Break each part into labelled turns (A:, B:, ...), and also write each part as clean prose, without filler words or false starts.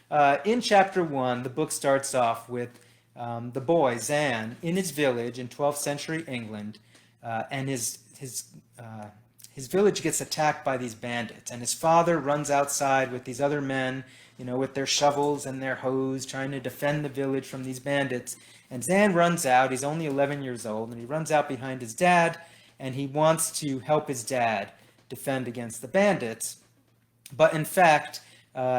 A: In chapter 1, the book starts off with the boy, Zan, in his village in 12th century England, and his village gets attacked by these bandits, and his father runs outside with these other men, with their shovels and their hoes, trying to defend the village from these bandits. And Zan runs out. He's only 11 years old, and he runs out behind his dad, and he wants to help his dad defend against the bandits. But in fact,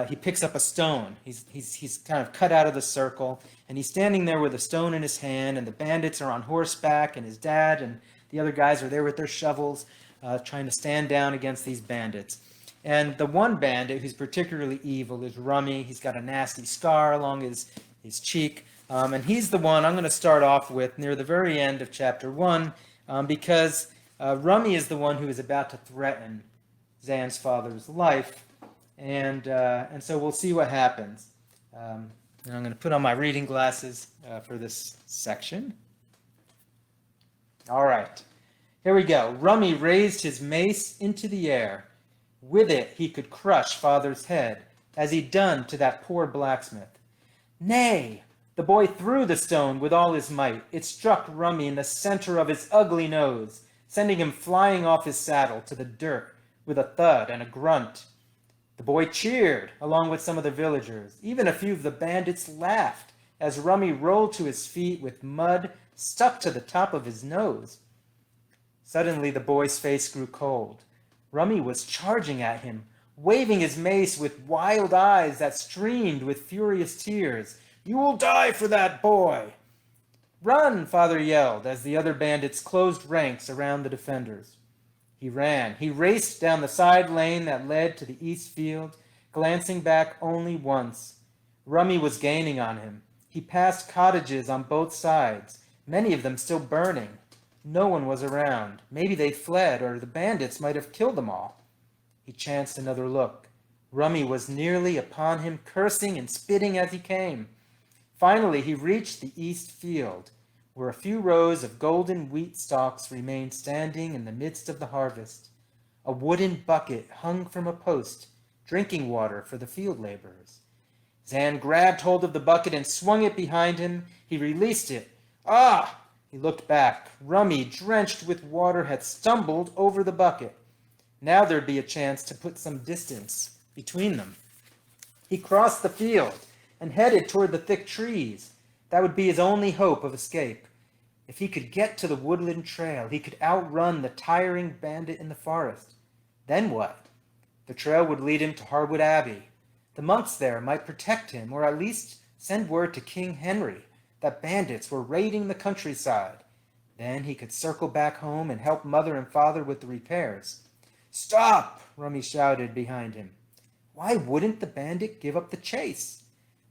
A: he picks up a stone. He's kind of cut out of the circle, and he's standing there with a stone in his hand, and the bandits are on horseback, and his dad and the other guys are there with their shovels, trying to stand down against these bandits. And the one bandit who's particularly evil is Rummy. He's got a nasty scar along his cheek, and he's the one I'm going to start off with near the very end of chapter 1, because Rummy is the one who is about to threaten Zan's father's life, and so we'll see what happens. And I'm going to put on my reading glasses for this section. All right, here we go. Rummy raised his mace into the air. With it he could crush father's head, as he'd done to that poor blacksmith. Nay! The boy threw the stone with all his might. It struck Rummy in the center of his ugly nose, sending him flying off his saddle to the dirt with a thud and a grunt. The boy cheered, along with some of the villagers. Even a few of the bandits laughed as Rummy rolled to his feet with mud stuck to the top of his nose. Suddenly the boy's face grew cold. Rummy was charging at him, waving his mace with wild eyes that streamed with furious tears. You will die for that, boy! Run, father yelled as the other bandits closed ranks around the defenders. He ran. He raced down the side lane that led to the east field, glancing back only once. Rummy was gaining on him. He passed cottages on both sides, many of them still burning. No one was around. Maybe they fled, or the bandits might have killed them all. He chanced another look. Rummy was nearly upon him, cursing and spitting as he came. Finally, he reached the east field, where a few rows of golden wheat stalks remained standing in the midst of the harvest. A wooden bucket hung from a post, drinking water for the field laborers. Zan grabbed hold of the bucket and swung it behind him. He released it. Ah! He looked back. Rummy, drenched with water, had stumbled over the bucket. Now there'd be a chance to put some distance between them. He crossed the field and headed toward the thick trees. That would be his only hope of escape. If he could get to the woodland trail, he could outrun the tiring bandit in the forest. Then what? The trail would lead him to Harwood Abbey. The monks there might protect him, or at least send word to King Henry that bandits were raiding the countryside. Then he could circle back home and help mother and father with the repairs. Stop! Rummy shouted behind him. Why wouldn't the bandit give up the chase?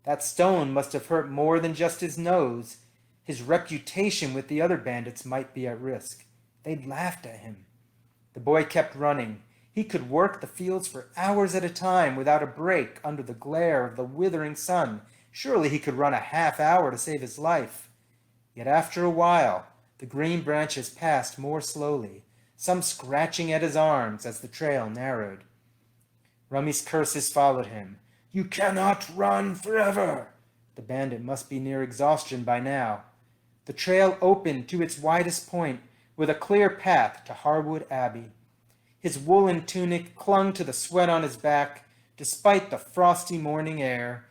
A: That stone must have hurt more than just his nose. His reputation with the other bandits might be at risk. They'd laughed at him. The boy kept running. He could work the fields for hours at a time without a break under the glare of the withering sun. Surely he could run a half hour to save his life. Yet after a while, the green branches passed more slowly, some scratching at his arms as the trail narrowed. Rummy's curses followed him. You cannot run forever. The bandit must be near exhaustion by now. The trail opened to its widest point, with a clear path to Harwood Abbey. His woolen tunic clung to the sweat on his back, despite the frosty morning air.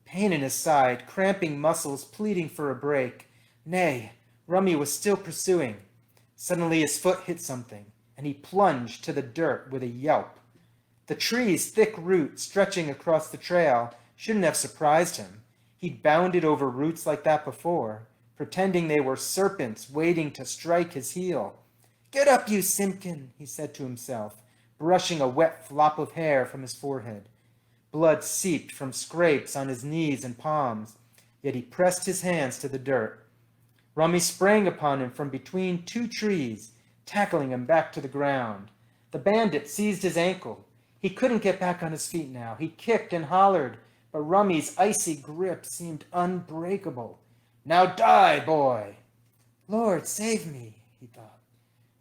A: Pain in his side, cramping muscles pleading for a break. Nay, Rummy was still pursuing. Suddenly his foot hit something, and he plunged to the dirt with a yelp. The tree's thick roots stretching across the trail shouldn't have surprised him. He'd bounded over roots like that before, pretending they were serpents waiting to strike his heel. Get up, you Simpkin, he said to himself, brushing a wet flop of hair from his forehead. Blood seeped from scrapes on his knees and palms, yet he pressed his hands to the dirt. Rummy sprang upon him from between two trees, tackling him back to the ground. The bandit seized his ankle. He couldn't get back on his feet now. He kicked and hollered, but Rummy's icy grip seemed unbreakable. Now die, boy! Lord, save me, he thought.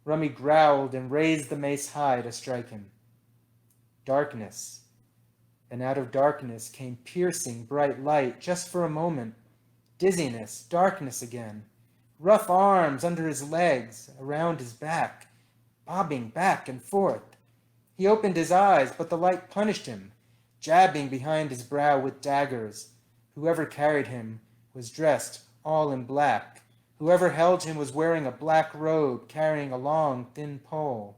A: Rummy growled and raised the mace high to strike him. Darkness. Then out of darkness came piercing bright light, just for a moment. Dizziness, darkness again. Rough arms under his legs, around his back, bobbing back and forth. He opened his eyes, but the light punished him, jabbing behind his brow with daggers. Whoever carried him was dressed all in black. Whoever held him was wearing a black robe, carrying a long, thin pole.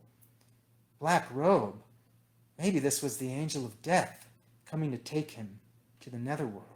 A: Black robe? Maybe this was the angel of death, coming to take him to the netherworld.